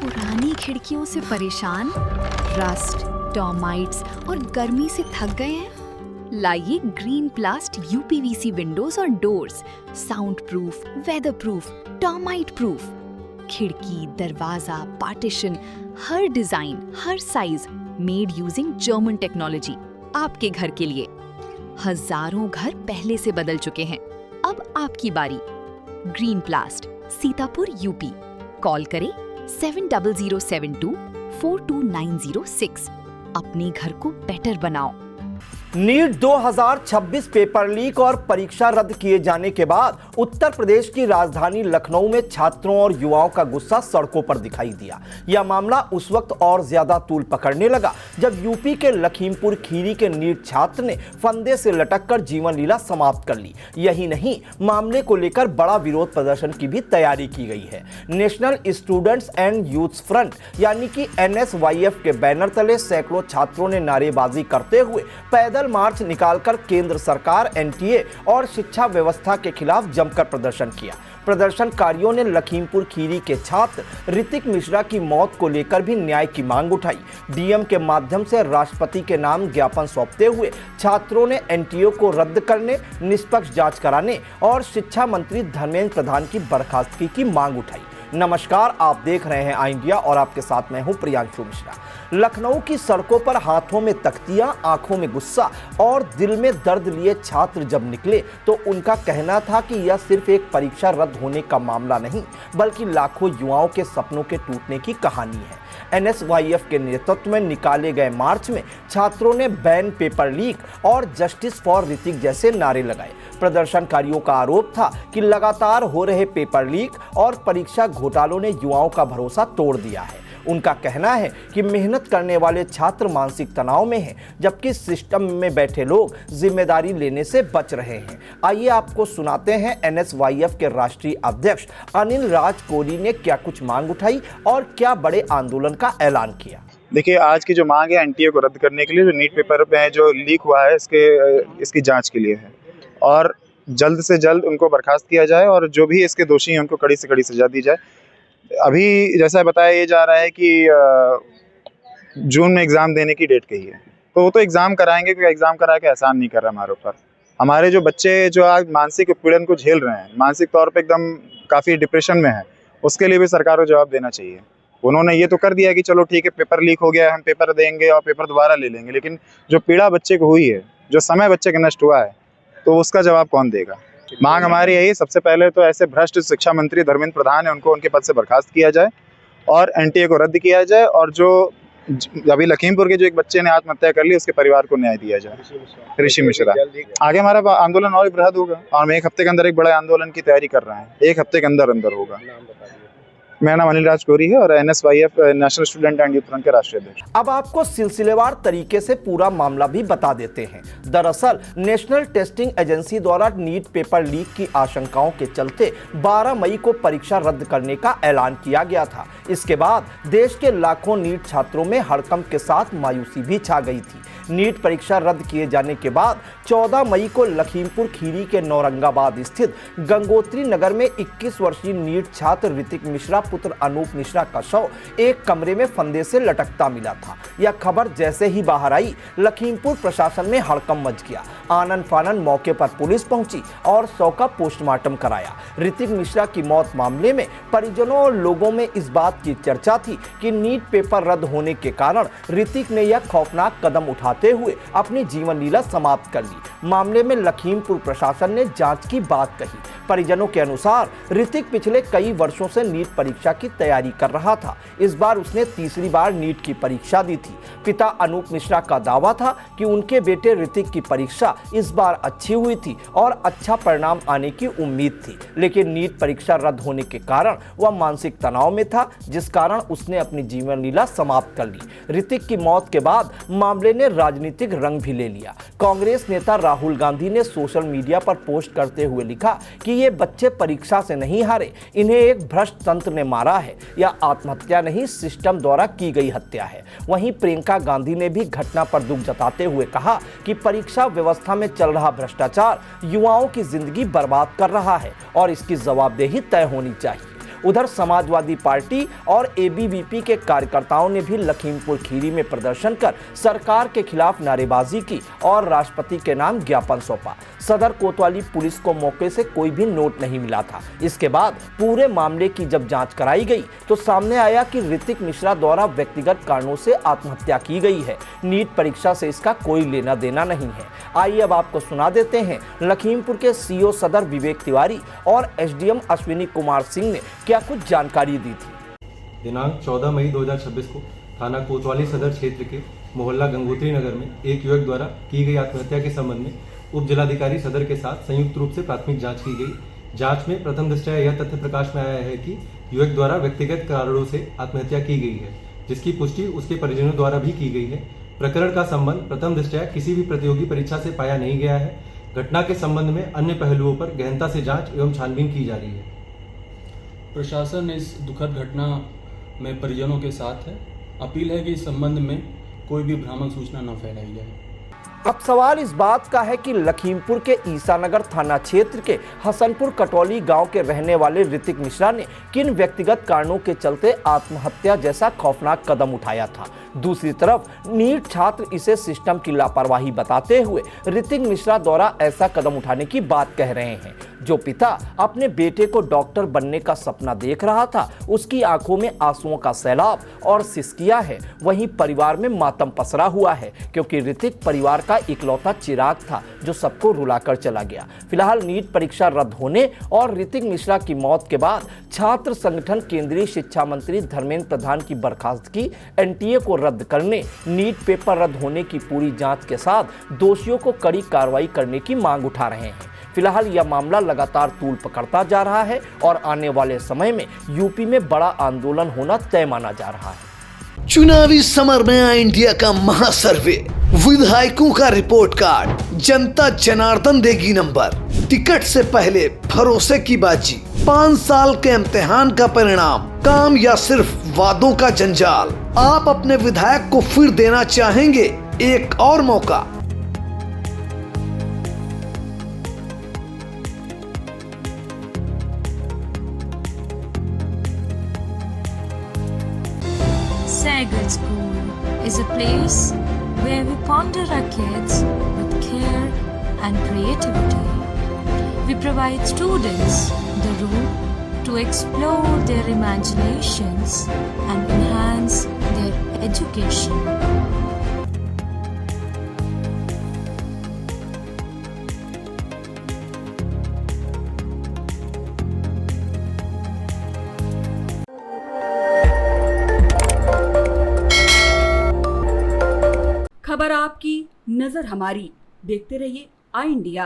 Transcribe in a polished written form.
पुरानी खिड़कियों से परेशान, रस्ट, टर्माइट्स और गर्मी से थक गए हैं? लाइए ग्रीन प्लास्ट यूपीवीसी विंडोज और doors, sound proof, weather proof, termite proof. खिड़की, दरवाजा, पार्टीशन, हर डिजाइन, हर size, made using German technology, आपके घर के लिए। हजारों घर पहले से बदल चुके हैं, अब आपकी बारी। Green प्लास्ट, Sitapur, UP. कॉल करें 7072422906। अपने घर को बेटर बनाओ। नीट 2026 पेपर लीक और परीक्षा रद्द किए जाने के बाद उत्तर प्रदेश की राजधानी लखनऊ में छात्रों और युवाओं का गुस्सा सड़कों पर दिखाई दिया। यह मामला उस वक्त और ज्यादा तूल पकड़ने लगा जब यूपी के लखीमपुर खीरी के नीट छात्र ने फंदे से लटककर जीवन लीला समाप्त कर ली। यही नहीं, मामले को लेकर बड़ा विरोध प्रदर्शन की भी तैयारी की गई है। National students and youth front यानी कि NSYF के बैनर तले सैकड़ों छात्रों ने नारेबाजी करते हुए पैदल मार्च निकालकर केंद्र सरकार, NTA और शिक्षा व्यवस्था के खिलाफ जमकर प्रदर्शन किया। प्रदर्शनकारियों ने लखीमपुर खीरी के छात्र ऋतिक मिश्रा की मौत को लेकर भी न्याय की मांग उठाई। DM के माध्यम से राष्ट्रपति के नाम ज्ञापन सौंपते हुए छात्रों ने NTA को रद्द करने, निष्पक्ष जांच कराने और शिक्षा मंत्री धर्मेंद्र प्रधान की बर्खास्तगी की मांग उठाई। नमस्कार, आप देख रहे हैं आई इंडिया और आपके साथ मैं हूं प्रियांशु मिश्रा। लखनऊ की सड़कों पर हाथों में तख्तियां, आंखों में गुस्सा और दिल में दर्द लिए छात्र जब निकले तो उनका कहना था कि यह सिर्फ एक परीक्षा रद्द होने का मामला नहीं, बल्कि लाखों युवाओं के सपनों के टूटने की कहानी है। NSYF के नेतृत्व में निकाले गए मार्च में छात्रों ने बैन पेपर लीक और जस्टिस फॉर ऋतिक जैसे नारे लगाए। प्रदर्शनकारियों का आरोप था कि लगातार हो रहे पेपर लीक और परीक्षा घोटालों ने युवाओं का भरोसा तोड़ दिया है। उनका कहना है कि मेहनत करने वाले छात्र मानसिक तनाव में हैं, जबकि सिस्टम में बैठे लोग जिम्मेदारी लेने से बच रहे हैं। आइए आपको सुनाते हैं NSYF के राष्ट्रीय अध्यक्ष अनिल राज कोहली ने क्या कुछ मांग उठाई और क्या बड़े आंदोलन का ऐलान किया। देखिए, आज की जो मांग है NTA को रद्द करने के लिए, जो नीट पेपर में जो लीक हुआ है इसकी जाँच के लिए है और जल्द से जल्द उनको बर्खास्त किया जाए और जो भी इसके दोषी हैं उनको कड़ी से कड़ी सजा दी जाए। अभी जैसा बताया ये जा रहा है कि जून में एग्ज़ाम देने की डेट कही है, तो वो तो एग्ज़ाम कराएंगे, क्योंकि एग्ज़ाम करा के एहसान नहीं कर रहा हमारे ऊपर। हमारे जो बच्चे जो आज मानसिक उत्पीड़न को झेल रहे हैं, मानसिक तौर पे एकदम काफ़ी डिप्रेशन में है, उसके लिए भी सरकार को जवाब देना चाहिए। उन्होंने ये तो कर दिया कि चलो ठीक है, पेपर लीक हो गया, हम पेपर देंगे और पेपर दोबारा ले लेंगे, लेकिन जो पीड़ा बच्चे को हुई है, जो समय बच्चे का नष्ट हुआ है, तो उसका जवाब कौन देगा। मांग हमारी यही, सबसे पहले तो ऐसे भ्रष्ट शिक्षा मंत्री धर्मेंद्र प्रधान है, उनको उनके पद से बर्खास्त किया जाए और NTA को रद्द किया जाए और जो अभी लखीमपुर के जो एक बच्चे ने आत्महत्या कर ली, उसके परिवार को न्याय दिया जाए। ऋषि मिश्रा। आगे हमारा आंदोलन और बृहद होगा और हम एक हफ्ते के अंदर एक बड़े आंदोलन की तैयारी कर रहे हैं। एक हफ्ते के अंदर होगा। मेरा नाम अनिल राज कोहली है और NSYF national student and youth front के राष्ट्रीय अध्यक्ष। अब आपको सिलसिलेवार तरीके से पूरा मामला भी बता देते हैं। दरअसल नेशनल टेस्टिंग एजेंसी द्वारा नीट पेपर लीक की आशंकाओं के चलते 12 मई को परीक्षा रद्द करने का ऐलान किया गया था। इसके बाद देश के लाखों नीट छात्रों में हड़कंप के साथ मायूसी भी छा गई थी। नीट परीक्षा रद्द किए जाने के बाद 14 मई को लखीमपुर खीरी के नौरंगाबाद स्थित गंगोत्री नगर में 21 वर्षीय नीट छात्र ऋतिक मिश्रा पुत्र अनूप मिश्रा का शव एक कमरे में फंदे से लटकता मिला था। यह खबर जैसे ही बाहर आई, लखीमपुर प्रशासन में हड़कंप मच गया। आनन फानन मौके पर पुलिस पहुंची और शव का पोस्टमार्टम कराया। ऋतिक मिश्रा की मौत मामले में परिजनों और लोगों में इस बात की चर्चा थी कि नीट पेपर रद्द होने के कारण ऋतिक ने यह खौफनाक कदम उठाते हुए अपनी जीवन लीला समाप्त कर ली। मामले में लखीमपुर प्रशासन ने जांच की बात कही। परिजनों के अनुसार ऋतिक पिछले कई वर्षों से नीट परीक्षा की तैयारी कर रहा था। इस बार उसने तीसरी बार नीट की परीक्षा दी थी। पिता अनूप मिश्रा का दावा था कि उनके बेटे ऋतिक की परीक्षा इस बार अच्छी हुई थी और अच्छा परिणाम आने की उम्मीद थी, लेकिन नीट परीक्षा रद्द होने के कारण वह मानसिक तनाव में था, जिस कारण उसने अपनी जीवन लीला समाप्त कर ली। ऋतिक की मौत के बाद मामले ने राजनीतिक रंग भी ले लिया। कांग्रेस नेता राहुल गांधी ने सोशल मीडिया पर पोस्ट करते हुए लिखा कि ये बच्चे परीक्षा से नहीं हारे, इन्हें एक भ्रष्ट तंत्र ने मारा है। यह आत्महत्या नहीं, सिस्टम द्वारा की गई हत्या है। वहीं प्रियंका गांधी ने भी घटना पर दुख जताते हुए कहा कि परीक्षा व्यवस्था में चल रहा भ्रष्टाचार युवाओं की जिंदगी बर्बाद कर रहा है और इसकी जवाबदेही तय होनी चाहिए। उधर समाजवादी पार्टी और एबीवीपी के कार्यकर्ताओं ने भी लखीमपुर खीरी में प्रदर्शन कर सरकार के खिलाफ नारेबाजी की और राष्ट्रपति के नाम ज्ञापन सौंपा। सदर कोतवाली पुलिस को मौके से कोई भी नोट नहीं मिला था। इसके बाद पूरे मामले की जब जांच कराई गई तो सामने आया कि ऋतिक मिश्रा द्वारा व्यक्तिगत कारणों से आत्महत्या की गई है। नीट परीक्षा से इसका कोई लेना देना नहीं है। आइए अब आपको सुना देते हैं लखीमपुर के सीओ सदर विवेक तिवारी और एसडीएम अश्विनी कुमार सिंह ने क्या कुछ जानकारी दी थी। दिनांक 14 मई 2026 को थाना कोतवाली सदर क्षेत्र के मोहल्ला गंगोत्री नगर में एक युवक द्वारा की गई आत्महत्या के संबंध में उप जिलाधिकारी सदर के साथ संयुक्त रूप से प्राथमिक जांच की गई। जांच में प्रथम दृष्टया यह तथ्य प्रकाश में आया है कि युवक द्वारा व्यक्तिगत कारणों से आत्महत्या की गई है, जिसकी पुष्टि उसके परिजनों द्वारा भी की गई है। प्रकरण का संबंध प्रथम दृष्टया किसी भी प्रतियोगी परीक्षा से पाया नहीं गया है। घटना के संबंध में अन्य पहलुओं पर गहनता से जांच एवं छानबीन की जा रही है। प्रशासन इस दुखद घटना में परिजनों के साथ है। अपील है कि इस संबंध में कोई भी भ्रामक सूचना न फैलाई जाए। अब सवाल इस बात का है कि लखीमपुर के ईसानगर थाना क्षेत्र के हसनपुर कटौली गांव के रहने वाले ऋतिक मिश्रा ने किन व्यक्तिगत कारणों के चलते आत्महत्या जैसा खौफनाक कदम उठाया था। दूसरी तरफ नीट छात्र इसे सिस्टम की लापरवाही बताते हुए ऋतिक मिश्रा द्वारा ऐसा कदम उठाने की बात कह रहे हैं। जो पिता अपने बेटे को डॉक्टर बनने का सपना देख रहा था, उसकी आंखों में आंसुओं का सैलाब और सिसकियां है। वहीं परिवार में मातम पसरा हुआ है, क्योंकि ऋतिक परिवार का इकलौता चिराग था जो सबको रुलाकर चला गया। फिलहाल नीट परीक्षा रद्द होने और ऋतिक मिश्रा की मौत के बाद छात्र संगठन केंद्रीय शिक्षा मंत्री धर्मेंद्र प्रधान की बर्खास्तगी, एनटीए को रद्द करने, नीट पेपर रद्द होने की पूरी जांच के साथ दोषियों को कड़ी कार्रवाई करने की मांग उठा रहे हैं। फिलहाल यह मामला लगातार तूल पकड़ता जा रहा है और आने वाले समय में यूपी में बड़ा आंदोलन होना तय माना जा रहा है। चुनावी समर में आया इंडिया का महासर्वे, विधायकों का रिपोर्ट कार्ड, जनता जनार्दन देगी नंबर, टिकट से पहले भरोसे की बाजी, 5 साल के इम्तिहान का परिणाम, काम या सिर्फ वादों का जंजाल। आप अपने विधायक को फिर देना चाहेंगे एक और मौका। Sagar School is a place where we ponder our kids with care and creativity. We provide students the room to explore their imaginations and enhance their education. खबर आपकी, नजर हमारी। देखते रहिए आई इंडिया।